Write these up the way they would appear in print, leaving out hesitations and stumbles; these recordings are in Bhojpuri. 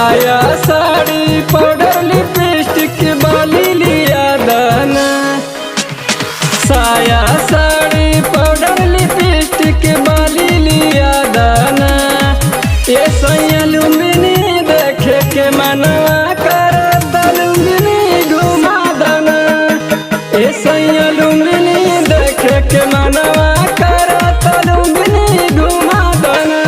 साया साड़ी पाउडर लिपस्टिक बाली लिया दाना। साया साड़ी पाउडर लिपस्टिक बाली लिया दाना। ये सैया लुम्बिनी देखे के मनवा करता लुम्बिनी घुमा दाना। ये सैया लुम्बिनी देखे के मनवा करता लुम्बिनी घुमा दाना।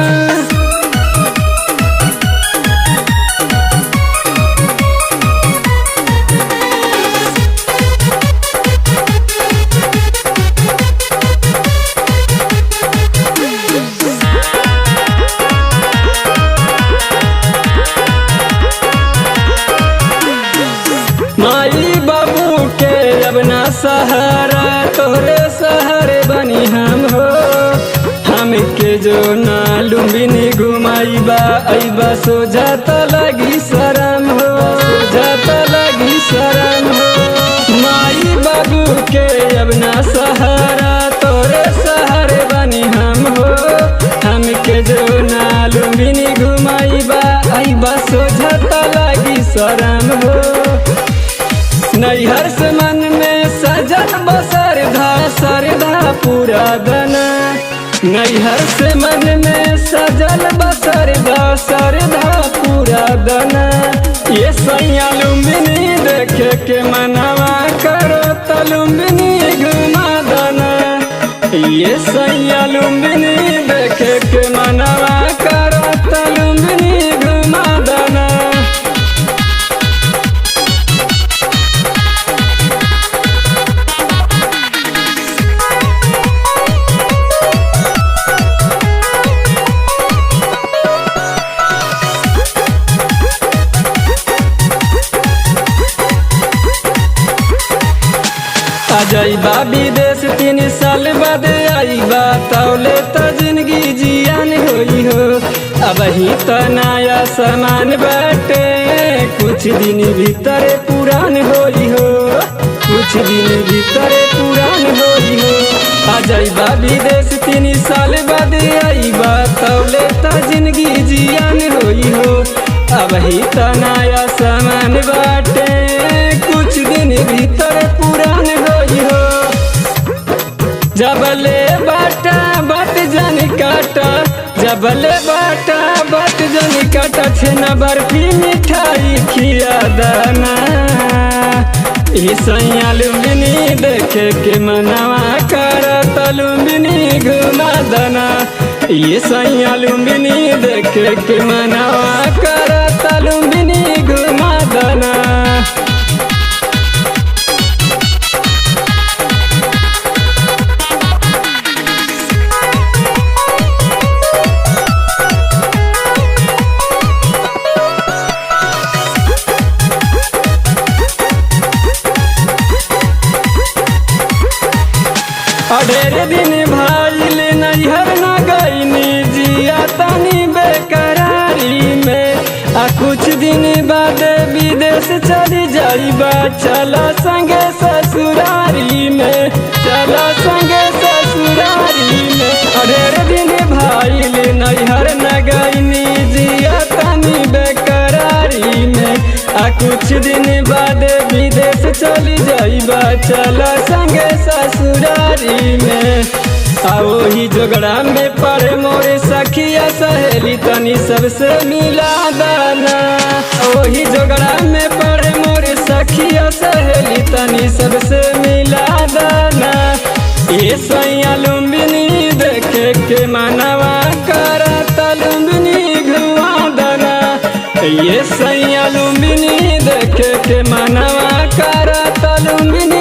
माई बाबू के अब ना सहारा तोरे सहारे बनी हम हो। हमके जो ना लुम्बिनी घुमाईबा अइबा सोझाता लगी शरम हो। सोझाता लगी शरम हो। माई बाबू के अब ना सहारा तोरे सहारे बनी हम हो। हमके जो ना लुम्बिनी घुमाईबा अइबा सोझाता लगी शरम हो। नैहर से मन में सजल बसरधा सरधा पूरा दना। नैहर से मन में सजल बसरधा सरधा पूरा दना। ये सैया लुम्बिनी देखे के मनवा करो त लुम्बिनी घुमा दना। ये सैया लुम्बिनी देखे के मनवा करो त लुम्बिनी घुमा दना। अजइबा विदेश 3 साल बाद आईबा तौले त जिंदगी जियान होई हो। अब ही त नया सामान बाटे कुछ दिन भीतर पुरान होई हो। कुछ दिन भीतर पुरान होई हो। अजइबा विदेश 3 साल बाद आईबा तौले त जिंदगी जियान होई हो। अब ही त नया सामान बाटे कुछ दिन भीतर पुरान होई हो। जबले बाटा बट जन काटा जबले बाटा बट जन काटा छेना बर्फी मिठाई खिया दाना। ये सैया लुम्बिनी देखे के मनवा करत लुम्बिनी घुमा दाना। ये सैया लुम्बिनी देखे के मनवा करत लुम्बिनी घुमा दाना। ढेर दिन भाईल नैहर न गईनी जिया तनी बेकरारी में। आ कुछ दिन बाद विदेश चली जाइबा चला संगे ससुरारी में। चला संगे ससुरारी में। ढेर दिन भाईल नैहर न गईनी जिया तनी बेकरारी में। आ कुछ दिन बाद विदेश चली जाइबा चला संगे ससुरारी में। आओ ही जोगड़ा में पड़े मोरे सखिया सहेली तनी सबसे मिला दाना। ओ ही जोगड़ा में पड़े मोरे सखिया सहेली तनी सबसे मिला दाना। ये सैया लुम्बिनी देखे के मनवा करता लुम्बिनी घुमा दाना। ये सैया लुम्बिनी देखे के मनवा करता लुम्बिनी